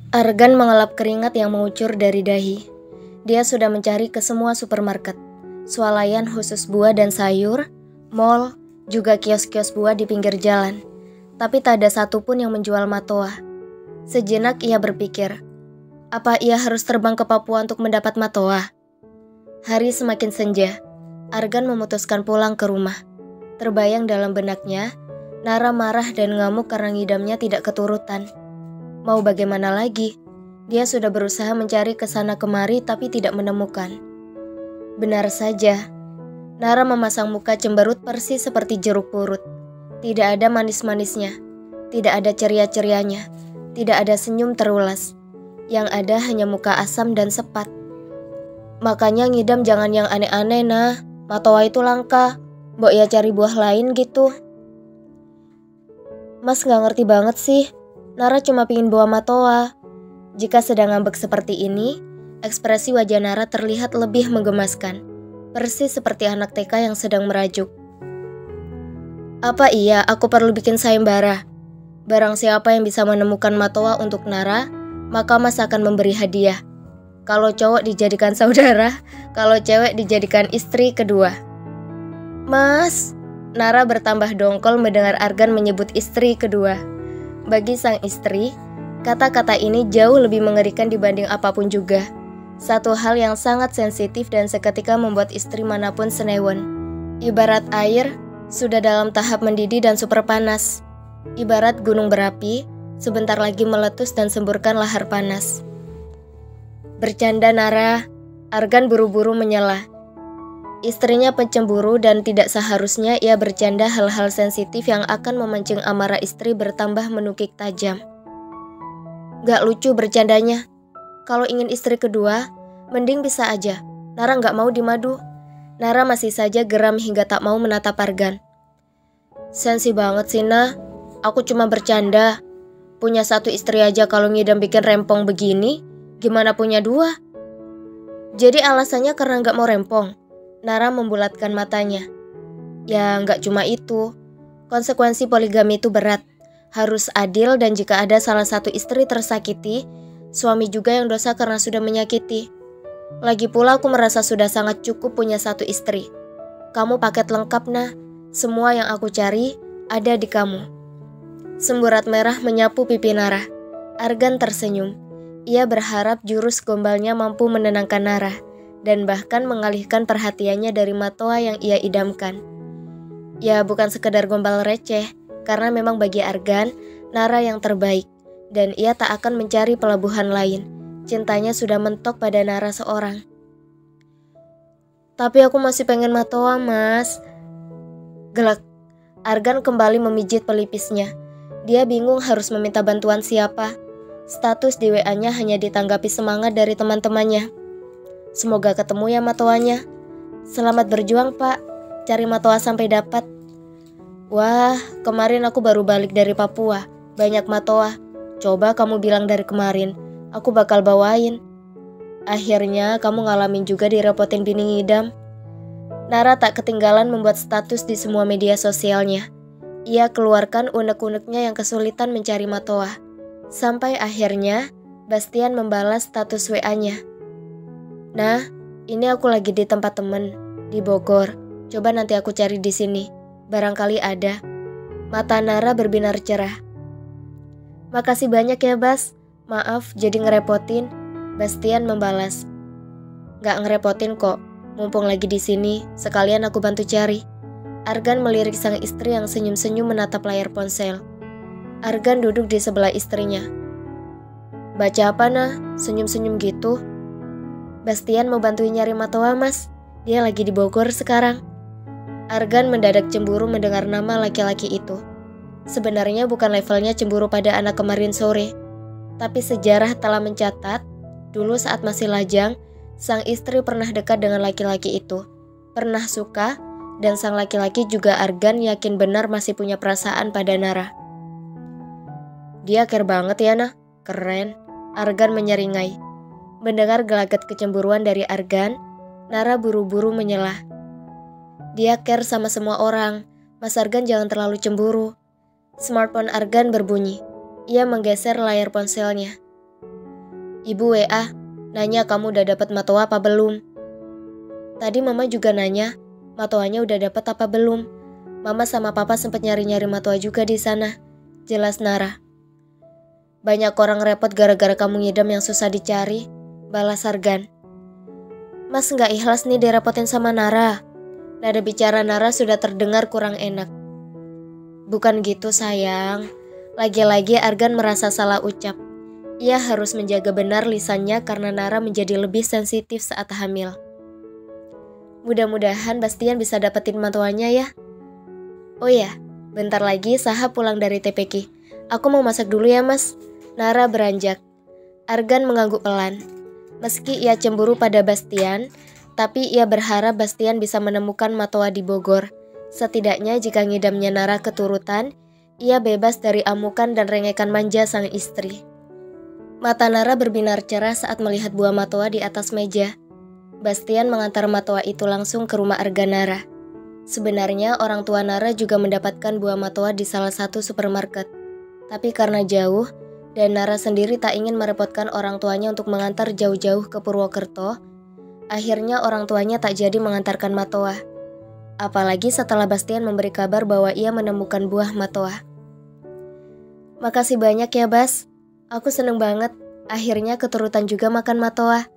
Argan mengelap keringat yang mengucur dari dahi. Dia sudah mencari ke semua supermarket, swalayan khusus buah dan sayur, mall, juga kios-kios buah di pinggir jalan. Tapi tak ada satupun yang menjual matoa. Sejenak ia berpikir, apa ia harus terbang ke Papua untuk mendapat matoa? Hari semakin senja, Argan memutuskan pulang ke rumah. Terbayang dalam benaknya, Nara marah dan ngamuk karena ngidamnya tidak keturutan. Mau bagaimana lagi? Dia sudah berusaha mencari ke sana kemari tapi tidak menemukan. Benar saja, Nara memasang muka cemberut persis seperti jeruk purut. Tidak ada manis-manisnya, tidak ada ceria-cerianya, tidak ada senyum terulas. Yang ada hanya muka asam dan sepat. Makanya ngidam jangan yang aneh-aneh nah, matoa itu langka. Mbok ya cari buah lain gitu. Mas gak ngerti banget sih, Nara cuma pingin bawa matoa. Jika sedang ngambek seperti ini, ekspresi wajah Nara terlihat lebih menggemaskan. Persis seperti anak TK yang sedang merajuk. Apa iya aku perlu bikin sayembara? Barang siapa yang bisa menemukan matoa untuk Nara, maka Mas akan memberi hadiah. Kalau cowok dijadikan saudara, kalau cewek dijadikan istri kedua. Mas, Nara bertambah dongkol mendengar Argan menyebut istri kedua. Bagi sang istri, kata-kata ini jauh lebih mengerikan dibanding apapun juga. Satu hal yang sangat sensitif dan seketika membuat istri manapun senewan. Ibarat air, sudah dalam tahap mendidih dan super panas. Ibarat gunung berapi, sebentar lagi meletus dan semburkan lahar panas. Bercanda Nara, Argan buru-buru menyela. Istrinya pencemburu dan tidak seharusnya ia bercanda hal-hal sensitif yang akan memancing amarah istri bertambah menukik tajam. Gak lucu bercandanya. Kalau ingin istri kedua, mending bisa aja. Nara gak mau dimadu. Nara masih saja geram hingga tak mau menatap Argan. Sensi banget sih nah, aku cuma bercanda. Punya satu istri aja kalau ngidam bikin rempong begini, gimana punya dua? Jadi alasannya karena gak mau rempong. Nara membulatkan matanya. Ya nggak cuma itu. Konsekuensi poligami itu berat. Harus adil dan jika ada salah satu istri tersakiti, suami juga yang dosa karena sudah menyakiti. Lagi pula aku merasa sudah sangat cukup punya satu istri. Kamu paket lengkap nah. Semua yang aku cari ada di kamu. Semburat merah menyapu pipi Nara. Argan tersenyum. Ia berharap jurus gombalnya mampu menenangkan Nara dan bahkan mengalihkan perhatiannya dari matoa yang ia idamkan. Ya bukan sekedar gombal receh, karena memang bagi Argan, Nara yang terbaik, dan ia tak akan mencari pelabuhan lain. Cintanya sudah mentok pada Nara seorang. Tapi aku masih pengen matoa mas. Gelak, Argan kembali memijit pelipisnya. Dia bingung harus meminta bantuan siapa. Status di WA-nya hanya ditanggapi semangat dari teman-temannya. Semoga ketemu ya matoanya. Selamat berjuang pak, cari matoa sampai dapat. Wah, kemarin aku baru balik dari Papua, banyak matoa. Coba kamu bilang dari kemarin, aku bakal bawain. Akhirnya kamu ngalamin juga direpotin bini ngidam. Nara tak ketinggalan membuat status di semua media sosialnya. Ia keluarkan unek-uneknya yang kesulitan mencari matoa. Sampai akhirnya, Bastian membalas status WA-nya. Nah, ini aku lagi di tempat temen, di Bogor. Coba nanti aku cari di sini. Barangkali ada. Mata Nara berbinar cerah. Makasih banyak ya Bas. Maaf jadi ngerepotin. Bastian membalas. Gak ngerepotin kok. Mumpung lagi di sini, sekalian aku bantu cari. Argan melirik sang istri yang senyum-senyum menatap layar ponsel. Argan duduk di sebelah istrinya. Baca apa nah? Senyum-senyum gitu. Bastian mau bantuin nyari matoa mas. Dia lagi di Bogor sekarang. Argan mendadak cemburu mendengar nama laki-laki itu. Sebenarnya bukan levelnya cemburu pada anak kemarin sore. Tapi sejarah telah mencatat, dulu saat masih lajang, sang istri pernah dekat dengan laki-laki itu. Pernah suka, dan sang laki-laki juga Argan yakin benar masih punya perasaan pada Nara. Dia care banget ya nah, keren. Argan menyeringai. Mendengar gelagat kecemburuan dari Argan, Nara buru-buru menyela. Dia care sama semua orang, Mas Argan jangan terlalu cemburu. Smartphone Argan berbunyi. Ia menggeser layar ponselnya. Ibu WA, nanya kamu udah dapat matoa apa belum. Tadi mama juga nanya, matoanya udah dapat apa belum. Mama sama papa sempat nyari-nyari matoa juga di sana. Jelas Nara. Banyak orang repot gara-gara kamu ngidam yang susah dicari, balas Argan. Mas nggak ikhlas nih direpotin sama Nara. Nada bicara Nara sudah terdengar kurang enak. Bukan gitu sayang. Lagi-lagi Argan merasa salah ucap. Ia harus menjaga benar lisannya karena Nara menjadi lebih sensitif saat hamil. Mudah-mudahan Bastian bisa dapetin matoanya ya. Oh ya, bentar lagi Saha pulang dari TPQ. Aku mau masak dulu ya mas. Nara beranjak. Argan mengangguk pelan. Meski ia cemburu pada Bastian, tapi ia berharap Bastian bisa menemukan matoa di Bogor. Setidaknya jika ngidamnya Nara keturutan, ia bebas dari amukan dan rengekan manja sang istri. Mata Nara berbinar cerah saat melihat buah matoa di atas meja. Bastian mengantar matoa itu langsung ke rumah Argan Nara. Sebenarnya orang tua Nara juga mendapatkan buah matoa di salah satu supermarket. Tapi karena jauh, dan Nara sendiri tak ingin merepotkan orang tuanya untuk mengantar jauh-jauh ke Purwokerto, akhirnya orang tuanya tak jadi mengantarkan matoa. Apalagi setelah Bastian memberi kabar bahwa ia menemukan buah matoa. Makasih banyak ya Bas. Aku seneng banget, akhirnya keturutan juga makan matoa.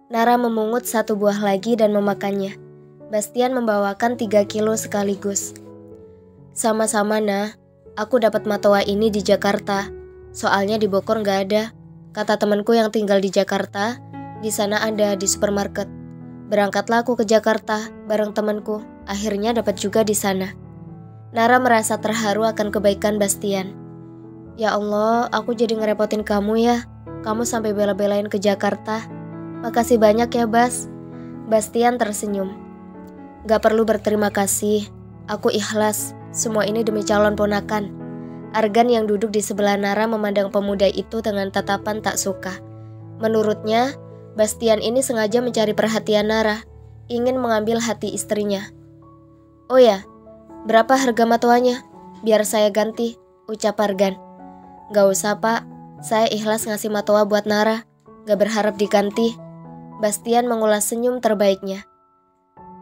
Nara memungut satu buah lagi dan memakannya. Bastian membawakan 3 kilo sekaligus. Sama-sama nah, aku dapat matoa ini di Jakarta. Soalnya di Bogor nggak ada. Kata temanku yang tinggal di Jakarta, di sana ada di supermarket. Berangkatlah aku ke Jakarta bareng temanku, akhirnya dapat juga di sana. Nara merasa terharu akan kebaikan Bastian. Ya Allah, aku jadi ngerepotin kamu ya. Kamu sampai bela-belain ke Jakarta. Makasih banyak ya Bas. Bastian tersenyum. Gak perlu berterima kasih. Aku ikhlas. Semua ini demi calon ponakan. Argan yang duduk di sebelah Nara memandang pemuda itu dengan tatapan tak suka. Menurutnya, Bastian ini sengaja mencari perhatian Nara. Ingin mengambil hati istrinya. Oh ya, berapa harga matoanya? Biar saya ganti, ucap Argan. Gak usah pak, saya ikhlas ngasih matoa buat Nara. Gak berharap diganti. Bastian mengulas senyum terbaiknya.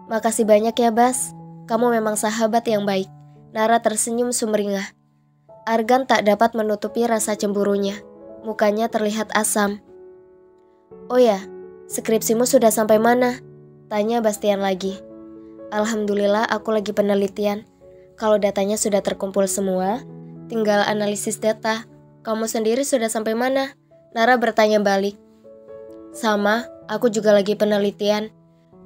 Makasih banyak ya Bas, kamu memang sahabat yang baik. Nara tersenyum sumringah. Argan tak dapat menutupi rasa cemburunya. Mukanya terlihat asam. Oh ya, skripsimu sudah sampai mana? Tanya Bastian lagi. Alhamdulillah aku lagi penelitian. Kalau datanya sudah terkumpul semua, tinggal analisis data. Kamu sendiri sudah sampai mana? Nara bertanya balik. Sama, aku juga lagi penelitian.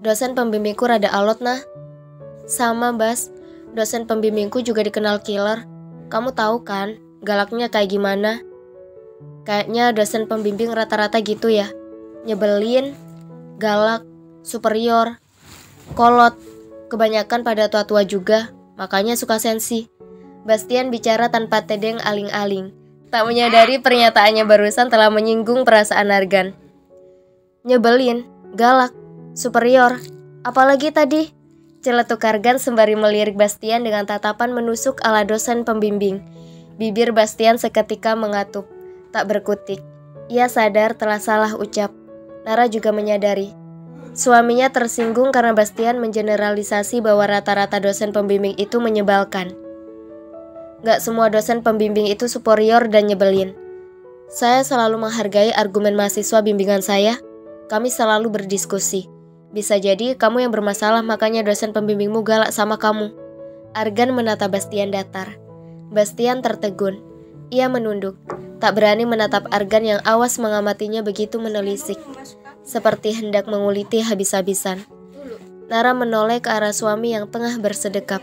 Dosen pembimbingku rada alot nah. Sama Bas, dosen pembimbingku juga dikenal killer. Kamu tahu kan, galaknya kayak gimana? Kayaknya dosen pembimbing rata-rata gitu ya. Nyebelin, galak, superior, kolot. Kebanyakan pada tua-tua juga, makanya suka sensi. Bastian bicara tanpa tedeng aling-aling. Tak menyadari pernyataannya barusan telah menyinggung perasaan Argan. Nyebelin, galak, superior, apalagi tadi? Celetuk Argan sembari melirik Bastian dengan tatapan menusuk ala dosen pembimbing. Bibir Bastian seketika mengatup, tak berkutik. Ia sadar telah salah ucap. Nara juga menyadari. Suaminya tersinggung karena Bastian mengeneralisasi bahwa rata-rata dosen pembimbing itu menyebalkan. Gak semua dosen pembimbing itu superior dan nyebelin. Saya selalu menghargai argumen mahasiswa bimbingan saya. Kami selalu berdiskusi. Bisa jadi kamu yang bermasalah makanya dosen pembimbingmu galak sama kamu. Argan menatap Bastian datar. Bastian tertegun. Ia menunduk. Tak berani menatap Argan yang awas mengamatinya begitu menelisik. Seperti hendak menguliti habis-habisan. Nara menoleh ke arah suami yang tengah bersedekap.